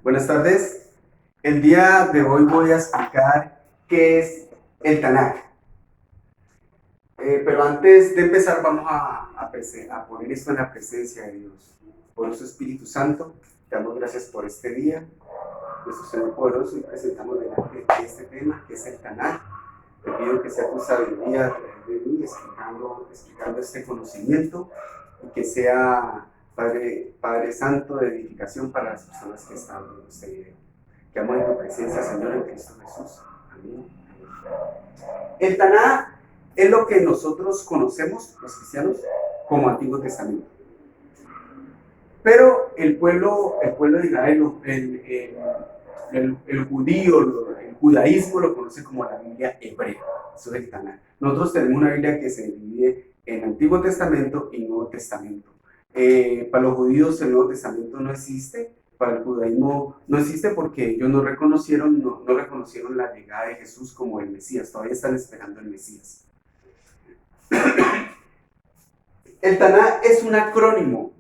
Buenas tardes. El día de hoy voy a explicar qué es el Tanaj. Pero antes de empezar vamos a poner esto en la presencia de Dios. Por su Espíritu Santo, te damos gracias por este día, nuestro Señor poderoso, y presentamos delante de este tema que es el Tanaj. Te pido que sea tu sabiduría a través de mí explicando este conocimiento y que sea Padre Santo de edificación para las personas que están viendo este video. Que amo en tu presencia, Señor, en Cristo Jesús. Amén. El Taná es lo que nosotros conocemos, los cristianos, como Antiguo Testamento. Pero el pueblo de Israel, el judío, el judaísmo lo conoce como la Biblia hebrea. Eso es el Taná. Nosotros tenemos una Biblia que se divide en Antiguo Testamento y Nuevo Testamento. Para los judíos el Nuevo Testamento no existe. Para el judaísmo no existe porque ellos no reconocieron la llegada de Jesús como el Mesías, todavía están esperando el Mesías. El Taná es un acrónimo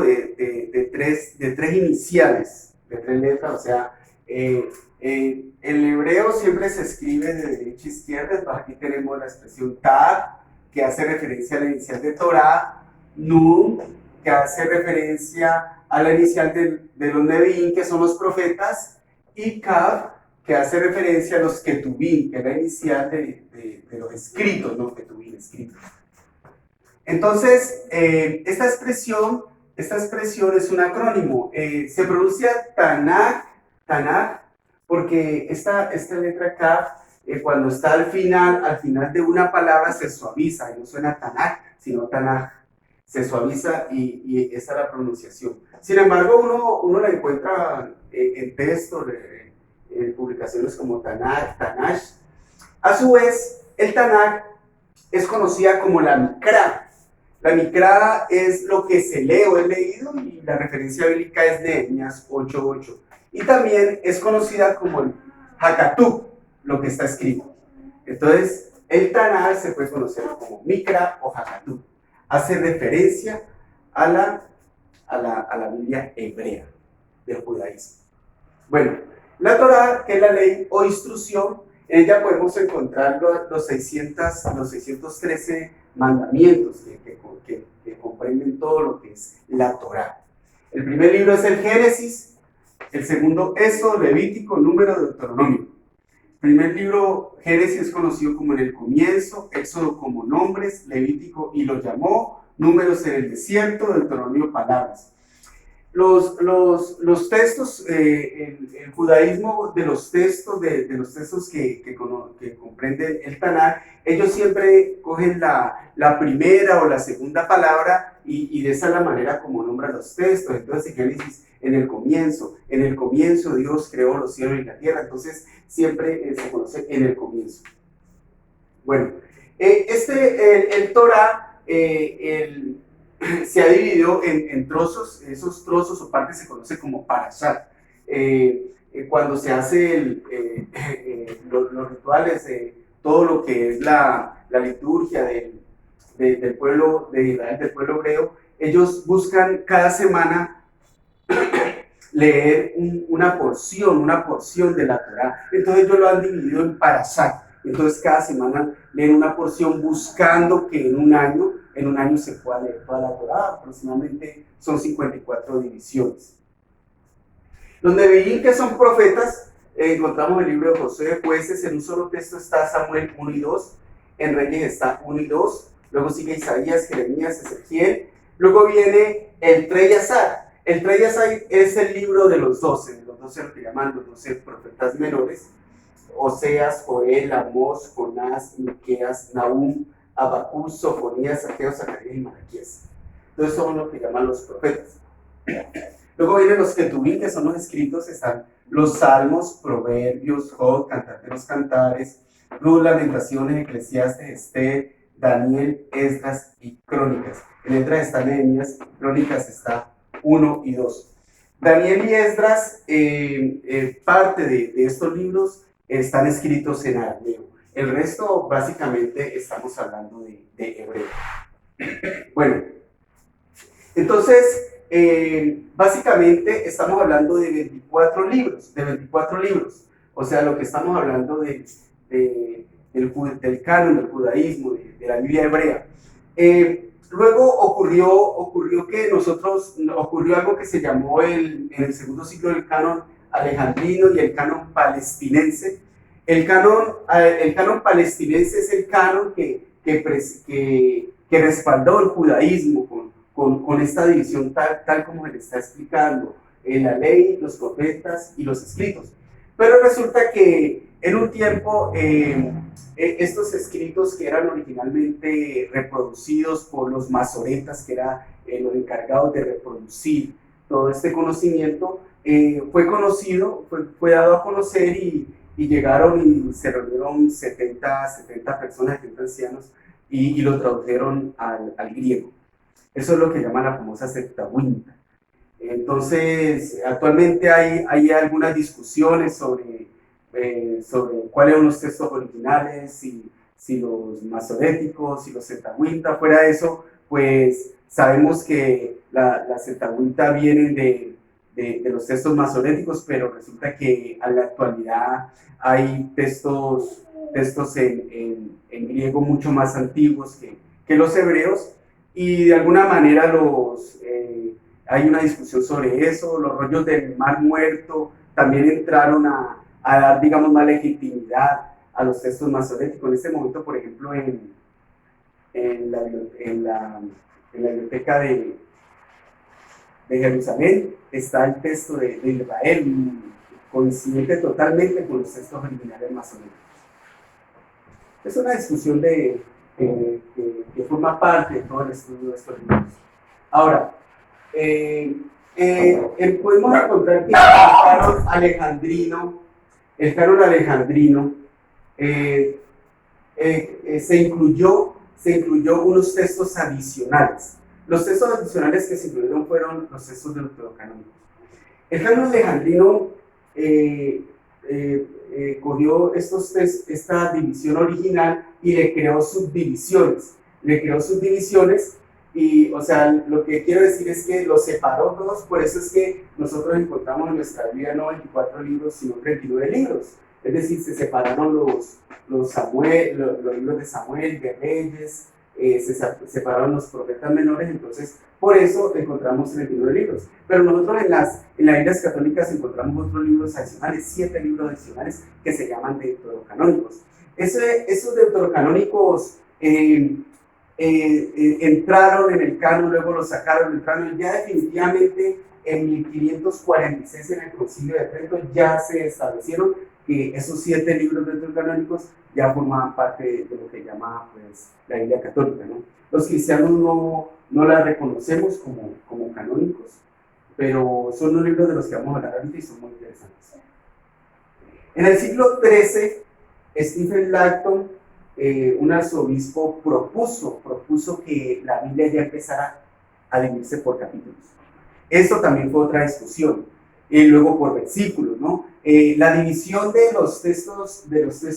de tres iniciales, de tres letras, o sea, el hebreo siempre se escribe de derecha a izquierda. Aquí tenemos la expresión Tad, que hace referencia a la inicial de Torah, Nun, que hace referencia a la inicial de los Nevi'im, que son los profetas, y Kav, que hace referencia a los Ketubim, que es la inicial de los escritos, ¿no? Ketubim, escritos. Entonces, esta expresión es un acrónimo. Se pronuncia Tanaj, porque esta letra Kav, cuando está al final de una palabra se suaviza, y no suena Tanaj, sino Tanaj. Se suaviza y esa es la pronunciación. Sin embargo, uno la encuentra en textos, en publicaciones como Tanash. A su vez, el Tanaj es conocida como la Mikra. La Mikra es lo que se lee o he leído, y la referencia bíblica es Nehemías 8:8. Y también es conocida como el Hakatú, lo que está escrito. Entonces, el Tanaj se puede conocer como Mikra o Hakatú. Hace referencia a la Biblia hebrea del judaísmo. Bueno, la Torá, que es la ley o instrucción, en ella podemos encontrar los 613 mandamientos que comprenden todo lo que es la Torá. El primer libro es el Génesis, el segundo Éxodo, Levítico, Número, Deuteronomio. El primer libro, Génesis, es conocido como en el comienzo, Éxodo como nombres, Levítico y lo llamó, Números en el desierto, Deuteronomio palabras. Los textos, el judaísmo de los textos que comprenden el Tanaj, ellos siempre cogen la primera o la segunda palabra y de esa es la manera como nombran los textos. Entonces en Génesis, en el comienzo Dios creó los cielos y la tierra. Entonces siempre se conoce en el comienzo. Bueno, el Torah, se ha dividido en trozos. Esos trozos o partes se conoce como parashat. Cuando se hace los rituales, todo lo que es la liturgia del pueblo de Israel, del pueblo hebreo, ellos buscan cada semana leer una porción de la Torá. Entonces ellos lo han dividido en parashat. Entonces cada semana leen una porción buscando que en un año se pueda leer toda la Torá. Aproximadamente son 54 divisiones. Los Nevi'im, que son profetas, encontramos en el libro de Josué, de Jueces. En un solo texto está Samuel 1 y 2, en Reyes está 1 y 2, luego sigue Isaías, Jeremías, Ezequiel, luego viene el Treyasar. El Treyasar es el libro de los 12 lo que llaman los 12 profetas menores: Oseas, Joel, Amós, Jonás, Miqueas, Nahum, Habacuc, Sofonías, Ageo, Zacarías y Malaquías. Entonces son lo que llaman los profetas. Luego vienen los Ketubim, que son los escritos. Están los Salmos, Proverbios, Job, Cantar de los Cantares, Ruth, Lamentaciones, Eclesiastes, Esther, Daniel, Esdras y Crónicas. En Esdras está Nehemías, Crónicas está 1 y 2. Daniel y Esdras, parte de estos libros están escritos en arameo. El resto, básicamente, estamos hablando de hebreo. Bueno, entonces, básicamente estamos hablando de 24 libros, o sea, lo que estamos hablando del canon, del judaísmo, de la Biblia hebrea. Luego ocurrió algo que se llamó en el segundo siglo el canon alejandrino y el canon palestinense. El canon palestinense es el canon que respaldó el judaísmo con esta división tal como se le está explicando, en la ley, los profetas y los escritos. Pero resulta que en un tiempo estos escritos que eran originalmente reproducidos por los masoretas, que eran los encargados de reproducir todo este conocimiento, fue dado a conocer y llegaron y se reunieron 70 personas, 70 ancianos, y lo tradujeron al griego. Eso es lo que llaman la famosa Septuaginta. Entonces, actualmente hay algunas discusiones sobre cuáles son los textos originales, si los masoréticos, si los Septuaginta. Fuera de eso, pues sabemos que la Septuaginta vienen de los textos masoréticos, pero resulta que a la actualidad hay textos en griego mucho más antiguos que los hebreos, y de alguna manera hay una discusión sobre eso. Los rollos del Mar Muerto también entraron a dar, digamos, más legitimidad a los textos masoréticos. En este momento, por ejemplo, en la biblioteca de Jerusalén está el texto de Israel, coincidente totalmente con los textos originales masoréticos. Es una discusión que forma parte de todo el estudio de estos libros. Ahora, podemos encontrar que el canon alejandrino se incluyó unos textos adicionales. Los textos adicionales que se incluyeron fueron los textos deuterocanónicos. El canon alejandrino cogió esta división original y le creó subdivisiones. Y, o sea, lo que quiero decir es que los separó todos. Por eso es que nosotros encontramos en nuestra Biblia no 24 libros, sino 39 libros. Es decir, se separaron los libros de Samuel, de Reyes, se separaron los profetas menores. Entonces, por eso encontramos 39 libros. Pero nosotros en las Biblias católicas encontramos otros libros adicionales, 7 libros adicionales que se llaman deuterocanónicos. Esos deuterocanónicos entraron en el canon, luego los sacaron, entraron ya definitivamente en 1546 en el Concilio de Trento. Ya se establecieron que esos 7 libros deuterocanónicos ya formaban parte de lo que llama, pues, la Biblia católica, ¿no? Los cristianos no la reconocemos como canónicos, pero son los libros de los que vamos a hablar ahorita y son muy interesantes. En el siglo XIII, Stephen Langton, un arzobispo, propuso que la Biblia ya empezara a dividirse por capítulos. Esto también fue otra discusión, luego por versículos, ¿no? La división de los textos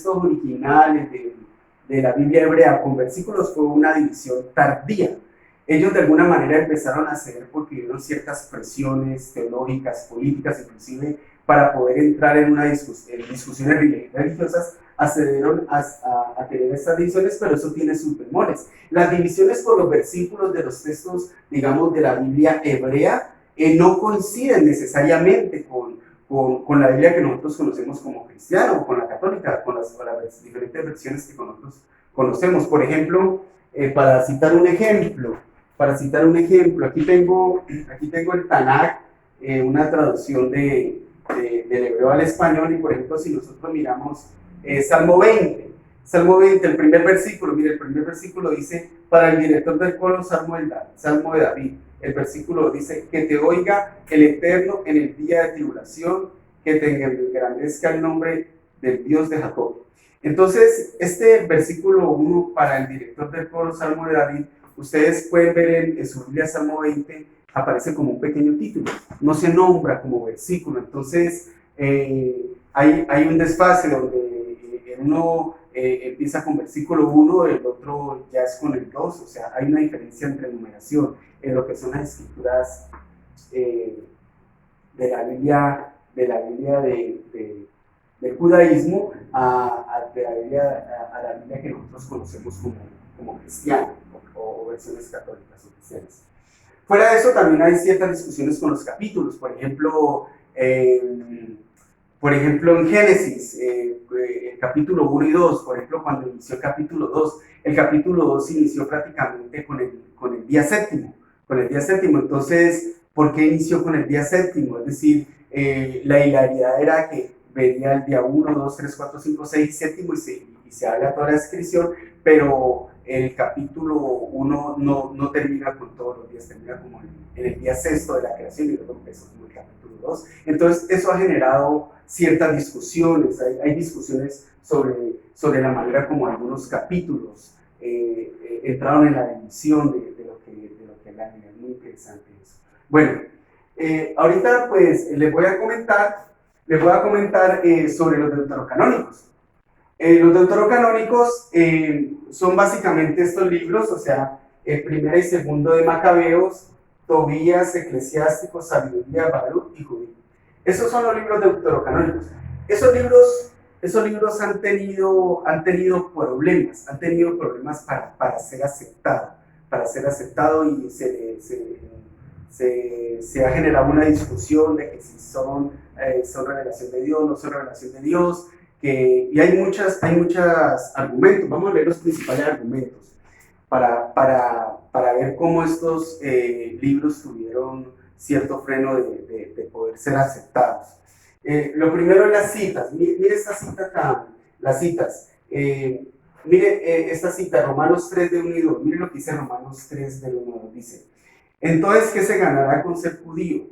originales de la Biblia hebrea con versículos fue una división tardía. Ellos de alguna manera empezaron a ceder porque vieron ciertas presiones teológicas, políticas, inclusive para poder entrar en discusiones religiosas, accedieron a tener estas divisiones, pero eso tiene sus bemoles. Las divisiones por los versículos de los textos, digamos, de la Biblia hebrea, no coinciden necesariamente con la Biblia que nosotros conocemos como cristiana, o con la católica, con las diferentes versiones que nosotros conocemos. Por ejemplo, para citar un ejemplo, aquí tengo el Tanakh, una traducción del hebreo al español, y por ejemplo, si nosotros miramos Salmo 20, el primer versículo, mire, el primer versículo dice: para el director del coro, Salmo de David. El versículo dice: que te oiga el Eterno en el día de tribulación, que te engrandezca el nombre del Dios de Jacob. Entonces, este versículo 1, para el director del coro, Salmo de David, ustedes pueden ver en su Biblia, Salmo 20, aparece como un pequeño título, no se nombra como versículo. Entonces, hay un desfase donde uno empieza con versículo 1, el otro ya es con el 2, o sea, hay una diferencia entre numeración en lo que son las escrituras eh, del judaísmo a la Biblia que nosotros conocemos como cristiana o versiones católicas o cristianas. Fuera de eso, también hay ciertas discusiones con los capítulos. Por ejemplo, en Génesis, el capítulo 1 y 2, por ejemplo, cuando inició el capítulo 2, el capítulo 2 inició prácticamente con el día séptimo. Entonces, ¿por qué inició con el día séptimo? Es decir, la hilaridad era que venía el día 1, 2, 3, 4, 5, 6 y séptimo y se habla toda la descripción, pero el capítulo 1 no termina con todos los días, termina como en el día sexto de la creación y luego empezó como el capítulo 2. Entonces, eso ha generado ciertas discusiones, hay discusiones sobre la manera como algunos capítulos entraron en la división de lo que la Biblia. Es muy interesante eso. Bueno, ahorita pues les voy a comentar sobre los deuterocanónicos. Los deuterocanónicos son básicamente estos libros, o sea, el primero y segundo de Macabeos, Tobías, Eclesiásticos, Sabiduría, Baruch y Judith. Esos son los libros deuterocanónicos. Esos libros han tenido problemas para ser aceptado y se ha generado una discusión de que si son revelación de Dios, no son revelación de Dios, y hay muchos argumentos. Vamos a leer los principales argumentos para ver cómo estos libros tuvieron cierto freno de poder ser aceptados. Lo primero es las citas. Mire esta cita acá, las citas. Mire esta cita, Romanos 3 de 1 y 2. Mire lo que dice Romanos 3 de 1 y 2. Dice, entonces, ¿qué se ganará con ser judío?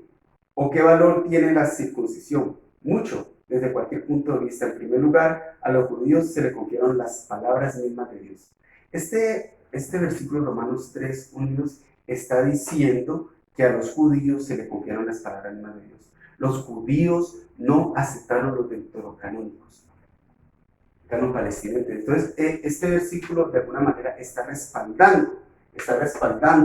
¿O qué valor tiene la circuncisión? Mucho, desde cualquier punto de vista. En primer lugar, a los judíos se le confiaron las palabras mismas de Dios. Este versículo de Romanos 3, 1 y 2 está diciendo que a los judíos se le confiaron las palabras mismas de Dios. Los judíos no aceptaron los deuterocanónicos, canon palestinense. Entonces, este versículo de alguna manera está respaldando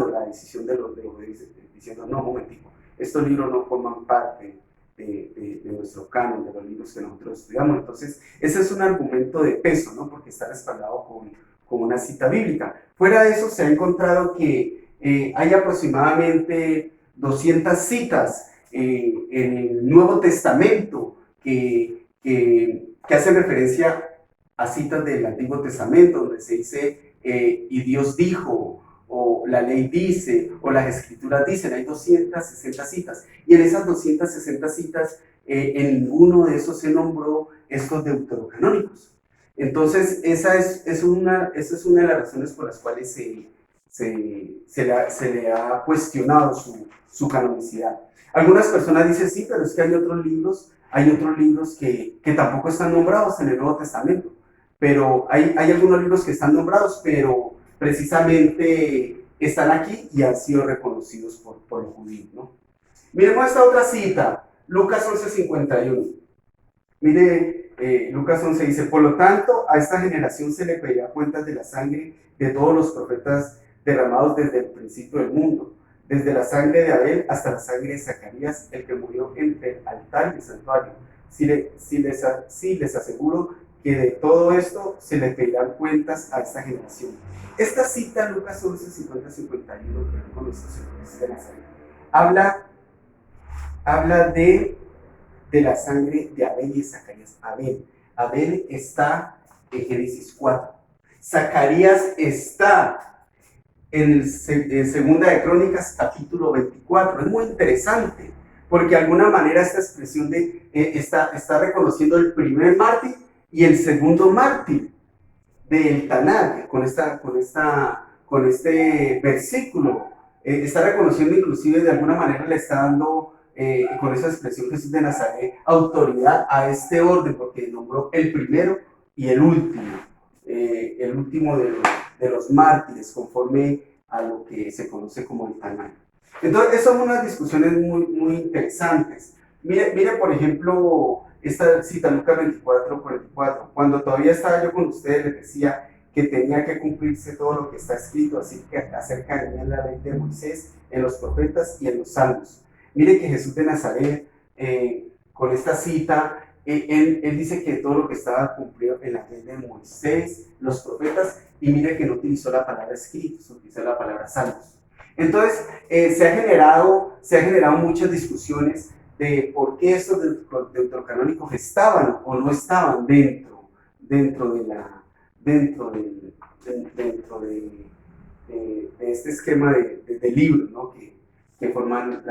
la decisión de los judíos, diciendo, no, un momentico, estos libros no forman parte de nuestro canon, de los libros que nosotros estudiamos. Entonces, ese es un argumento de peso, ¿no? Porque está respaldado con una cita bíblica. Fuera de eso, se ha encontrado que hay aproximadamente 200 citas en el Nuevo Testamento que hacen referencia a citas del Antiguo Testamento, donde se dice, y Dios dijo, o la ley dice, o las escrituras dicen. Hay 260 citas, y en esas 260 citas, en ninguno de esos se nombró estos deuterocanónicos. Entonces, esa es una de las razones por las cuales se le ha cuestionado su canonicidad. Algunas personas dicen, sí, pero es que hay otros libros que tampoco están nombrados en el Nuevo Testamento, pero hay algunos libros que están nombrados, pero precisamente están aquí y han sido reconocidos por los judíos, ¿no? Miremos esta otra cita, Lucas 11:51. Mire, Lucas 11 dice, por lo tanto, a esta generación se le pedirá cuentas de la sangre de todos los profetas derramados desde el principio del mundo, desde la sangre de Abel hasta la sangre de Zacarías, el que murió entre el altar y el santuario. Sí les aseguro que de todo esto se le pedirán cuentas a esta generación. Esta cita, Lucas 11, 50, 51, que con nuestro Señor de Nazaret, habla de la sangre de Abel y Zacarías. Abel está en Génesis 4. Zacarías está en Segunda de Crónicas, capítulo 24. Es muy interesante, porque de alguna manera esta expresión está reconociendo el primer mártir y el segundo mártir del Tanakh, con este versículo. Está reconociendo, inclusive de alguna manera le está dando, con esa expresión Jesús de Nazaret, autoridad a este orden, porque nombró el primero y el último de los mártires, conforme a lo que se conoce como el Tanakh. Entonces, esas son unas discusiones muy, muy interesantes. Mire, por ejemplo, esta cita, Lucas 24:44. Cuando todavía estaba yo con ustedes, les decía que tenía que cumplirse todo lo que está escrito acerca de la ley de Moisés, en los profetas y en los salmos. Mire que Jesús de Nazaret, con esta cita, él dice que todo lo que estaba cumplido en la ley de Moisés, los profetas, y mire que no utilizó la palabra escritos, utilizó la palabra salmos. Entonces, se han generado muchas discusiones de por qué estos deuterocanónicos estaban o no estaban dentro de este esquema de libros, ¿no? que forman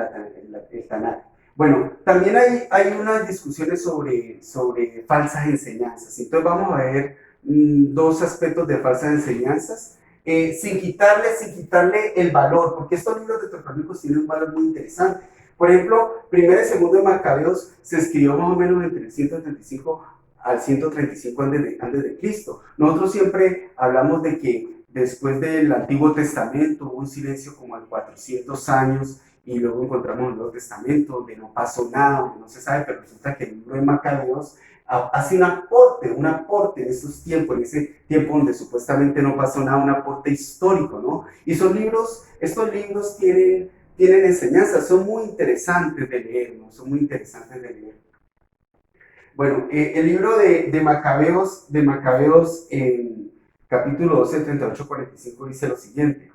el Tanakh. Bueno, también hay unas discusiones sobre falsas enseñanzas. Entonces vamos a ver dos aspectos de falsas enseñanzas, sin quitarle el valor, porque estos libros deuterocanónicos tienen un valor muy interesante. Por ejemplo, primero y segundo de Macabeos se escribió más o menos entre el 135 al 135 antes de Cristo. Nosotros siempre hablamos de que después del Antiguo Testamento hubo un silencio como de 400 años, y luego encontramos el Nuevo Testamento donde no pasó nada, donde no se sabe, pero resulta que el libro de Macabeos hace un aporte en estos tiempos, en ese tiempo donde supuestamente no pasó nada, un aporte histórico, ¿no? Y estos libros tienen enseñanzas, son muy interesantes de leer, ¿no? Son muy interesantes de leer. Bueno, el libro de Macabeos en capítulo 12, 38-45 dice lo siguiente: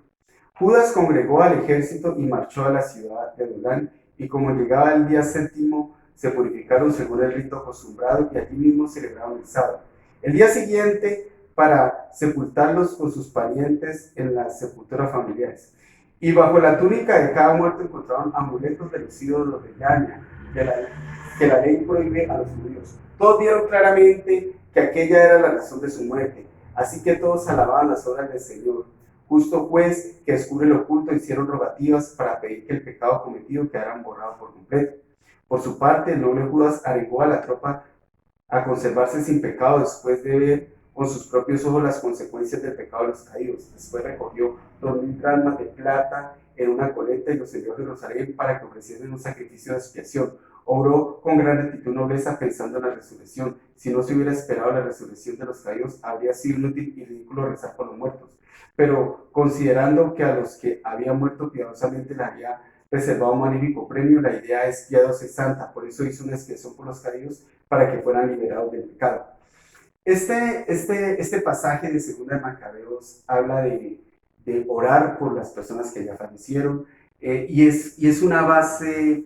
Judas congregó al ejército y marchó a la ciudad de Adulán, y como llegaba el día séptimo, se purificaron según el rito acostumbrado y allí mismo celebraron el sábado. El día siguiente, para sepultarlos con sus parientes en las sepulturas familiares. Y bajo la túnica de cada muerto encontraron amuletos de los ídolos de Yaña, que la ley prohíbe a los judíos. Todos vieron claramente que aquella era la razón de su muerte, así que todos alababan las obras del Señor. Justo pues, que descubre lo oculto, hicieron rogativas para pedir que el pecado cometido quedara borrado por completo. Por su parte, el noble Judas arengó a la tropa a conservarse sin pecado después de ver con sus propios ojos las consecuencias del pecado de los caídos. Después recogió 2,000 dracmas de plata en una coleta y los envió a Jerusalén para que ofreciesen un sacrificio de expiación. Obró con gran rectitud y nobleza pensando en la resurrección. Si no se hubiera esperado la resurrección de los caídos, habría sido inútil y ridículo rezar por los muertos. Pero considerando que a los que habían muerto piadosamente les había reservado un magnífico premio, la idea es piadosa y santa. Por eso hizo una expiación por los caídos para que fueran liberados del pecado. Este pasaje de Segunda de Macabeos habla de orar por las personas que ya fallecieron, y es una base,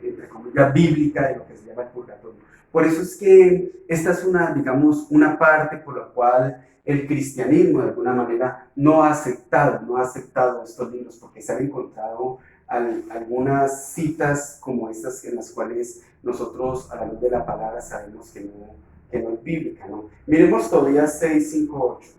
entre comillas, bíblica de lo que se llama el purgatorio. Por eso es que esta es una parte por la cual el cristianismo de alguna manera no ha aceptado estos libros, porque se han encontrado algunas citas como estas en las cuales nosotros a la luz de la palabra sabemos que no es bíblica, ¿no? Miremos Tobías 6, 5, 8.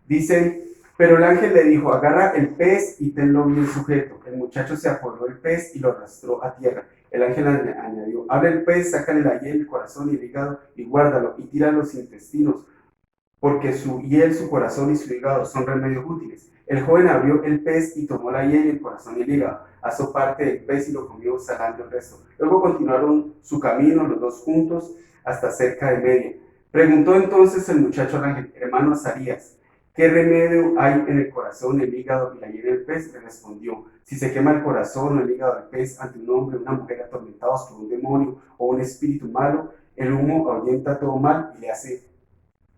Dice: pero el ángel le dijo, agarra el pez y tenlo bien sujeto. El muchacho se apoderó del pez y lo arrastró a tierra. El ángel añadió, abre el pez, sácale la hiel, el corazón y el hígado y guárdalo y tira los intestinos, porque su hiel, su corazón y su hígado son remedios útiles. El joven abrió el pez y tomó la hiel, el corazón y el hígado, asó parte del pez y lo comió, salando el resto. Luego continuaron su camino los dos juntos hasta cerca de Media. Preguntó entonces el muchacho al ángel, hermano Azarías, ¿qué remedio hay en el corazón, el hígado y la hiel del pez? Le respondió, si se quema el corazón o el hígado del pez ante un hombre o una mujer atormentados por un demonio o un espíritu malo, el humo ahuyenta todo mal y le hace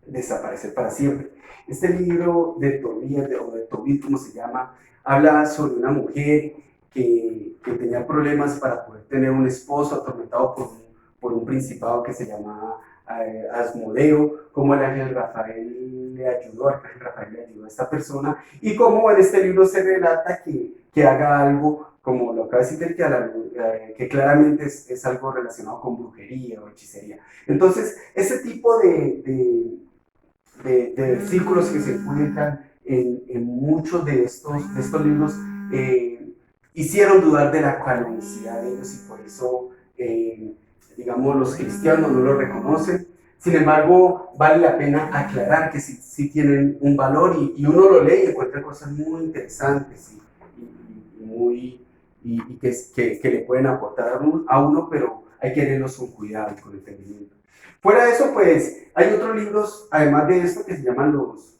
desaparecer para siempre. Este libro de Tobías, o de Tobit, como se llama, habla sobre una mujer que tenía problemas para poder tener un esposo, atormentado por un principado que se llamaba Asmodeo, cómo el ángel Rafael le ayudó a esta persona, y cómo en este libro se relata que haga algo, como lo acaba de decir, que claramente es algo relacionado con brujería o hechicería. Entonces, ese tipo de versículos que se encuentran en muchos de estos libros hicieron dudar de la canonicidad de ellos, y por eso, digamos, los cristianos no lo reconocen. Sin embargo, vale la pena aclarar que sí tienen un valor, y uno lo lee y encuentra cosas muy interesantes y que le pueden aportar a uno, pero hay que leerlos con cuidado y con entendimiento. Fuera de eso, pues, hay otros libros, además de esto, que se llaman los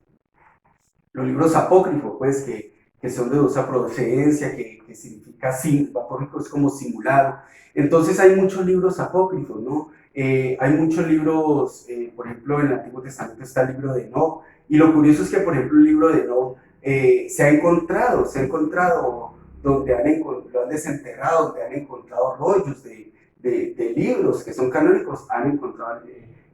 libros apócrifos, pues, que que son de dudosa procedencia, que significa apócrifo es como simulado. Entonces hay muchos libros apócrifos, ¿no? Hay muchos libros, por ejemplo, en el Antiguo Testamento está el libro de Enoc, y lo curioso es que, por ejemplo, el libro de Enoc se ha encontrado donde lo han desenterrado, donde han encontrado rollos de libros que son canónicos, han encontrado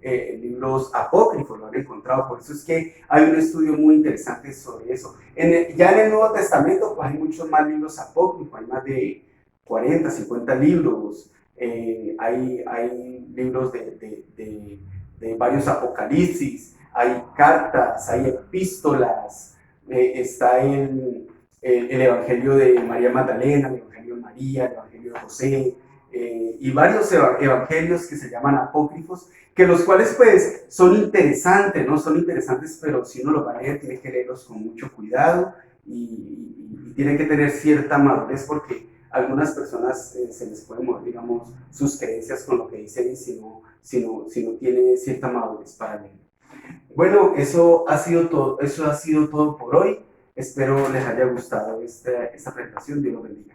libros apócrifos, lo han encontrado. Por eso es que hay un estudio muy interesante sobre eso. Ya en el Nuevo Testamento pues, hay muchos más libros apócrifos, hay más de 40, 50 libros, hay libros de varios apocalipsis, hay cartas, hay epístolas, está el Evangelio de María Magdalena, el Evangelio de María, el Evangelio de José, y varios evangelios que se llaman apócrifos, que los cuales pues son interesantes, ¿no? Son interesantes, pero si uno los va a leer, tiene que leerlos con mucho cuidado y tiene que tener cierta madurez porque a algunas personas se les puede mover, digamos, sus creencias con lo que dicen si no tiene cierta madurez para leer. Bueno, eso ha sido todo por hoy. Espero les haya gustado esta presentación. Dios los bendiga.